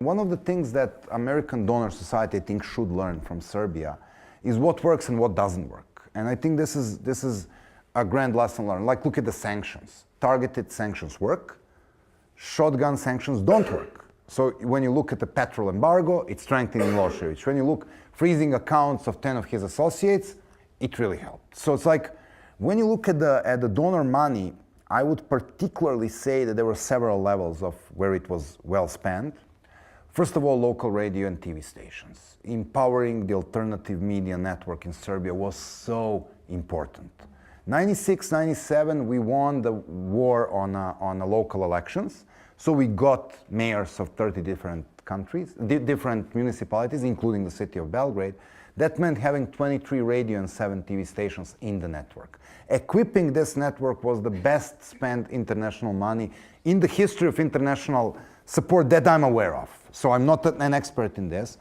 One of the things that American donor society, I think, should learn from Serbia is what works and what doesn't work. And I think this is a grand lesson learned. Like, look at the sanctions. Targeted sanctions work. Shotgun sanctions don't work. So when you look at the petrol embargo, it's strengthening Milosevic. When you look freezing accounts of 10 of his associates, it really helped. So it's like, when you look at the donor money, I would particularly say that there were several levels of where it was well spent. First of all, local radio and TV stations. Empowering the alternative media network in Serbia was so important. 96, 97, we won the war on the local elections. So we got mayors of 30 different countries, different municipalities, including the city of Belgrade. That meant having 23 radio and 7 TV stations in the network. Equipping this network was the best spent international money in the history of international support that I'm aware of. So I'm not an expert in this.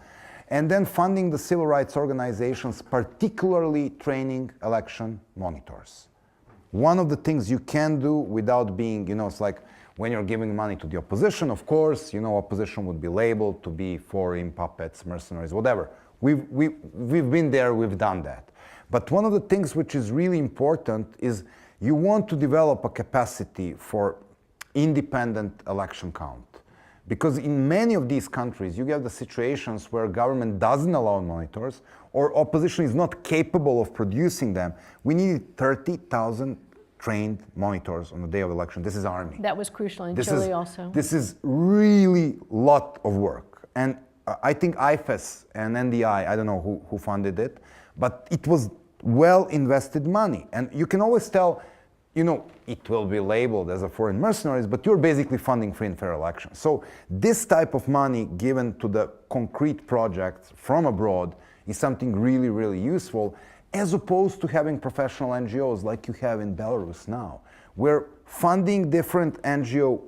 And then funding the civil rights organizations, particularly training election monitors. One of the things you can do without being, it's like when you're giving money to the opposition, of course, opposition would be labeled to be foreign puppets, mercenaries, whatever. We've been there, we've done that. But one of the things which is really important is you want to develop a capacity for independent election count. Because in many of these countries, you have the situations where government doesn't allow monitors or opposition is not capable of producing them. We needed 30,000 trained monitors on the day of election. This is army. That was crucial in Chile also. This is really a lot of work. And I think IFES and NDI, I don't know who funded it, but it was well invested money. And you can always tell, it will be labeled as a foreign mercenaries, but you're basically funding free and fair elections. So this type of money given to the concrete projects from abroad is something really, really useful, as opposed to having professional NGOs like you have in Belarus now, where funding different NGO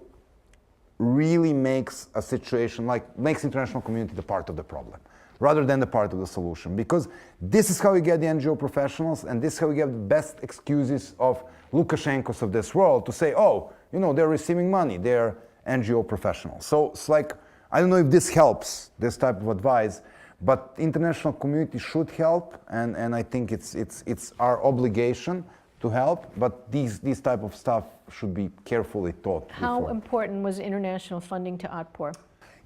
really makes a situation, makes international community the part of the problem, rather than the part of the solution. Because this is how you get the NGO professionals, and this is how you get the best excuses of Lukashenkos of this world to say, they're receiving money, they're NGO professionals. So it's like, I don't know if this helps, this type of advice, but international community should help, and I think it's our obligation to help, but these type of stuff should be carefully taught. How important was international funding to Otpor?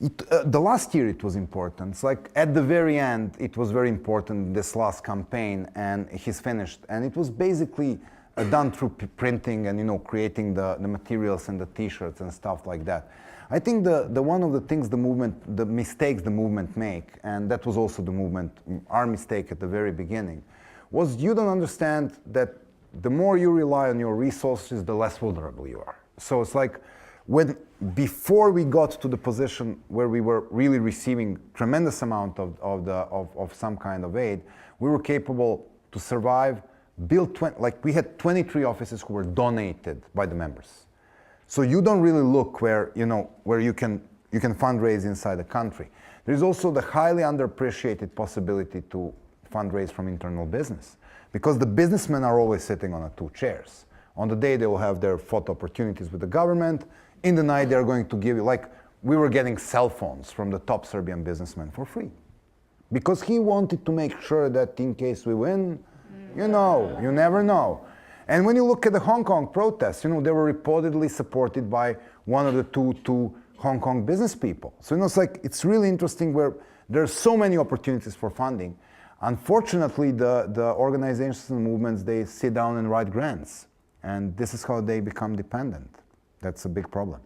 The last year it was important. It's like at the very end, it was very important, this last campaign, and he's finished. And it was basically done through printing and creating the materials and the t-shirts and stuff like that. I think the one of the things the mistakes the movement make, and that was also our mistake at the very beginning, was you don't understand that the more you rely on your resources, the less vulnerable you are. So it's like, before we got to the position where we were really receiving tremendous amount of some kind of aid, we were capable to survive, we had 23 offices who were donated by the members. So you don't really look where you can fundraise inside the country. There's also the highly underappreciated possibility to fundraise from internal business, because the businessmen are always sitting on 2 chairs. On the day they will have their photo opportunities with the government. In the night they're going to give you, we were getting cell phones from the top Serbian businessman for free. Because he wanted to make sure that in case we win, you never know. And when you look at the Hong Kong protests, they were reportedly supported by one of the two Hong Kong business people. So it's really interesting where there's so many opportunities for funding. Unfortunately, the organizations and movements, they sit down and write grants. And this is how they become dependent. That's a big problem.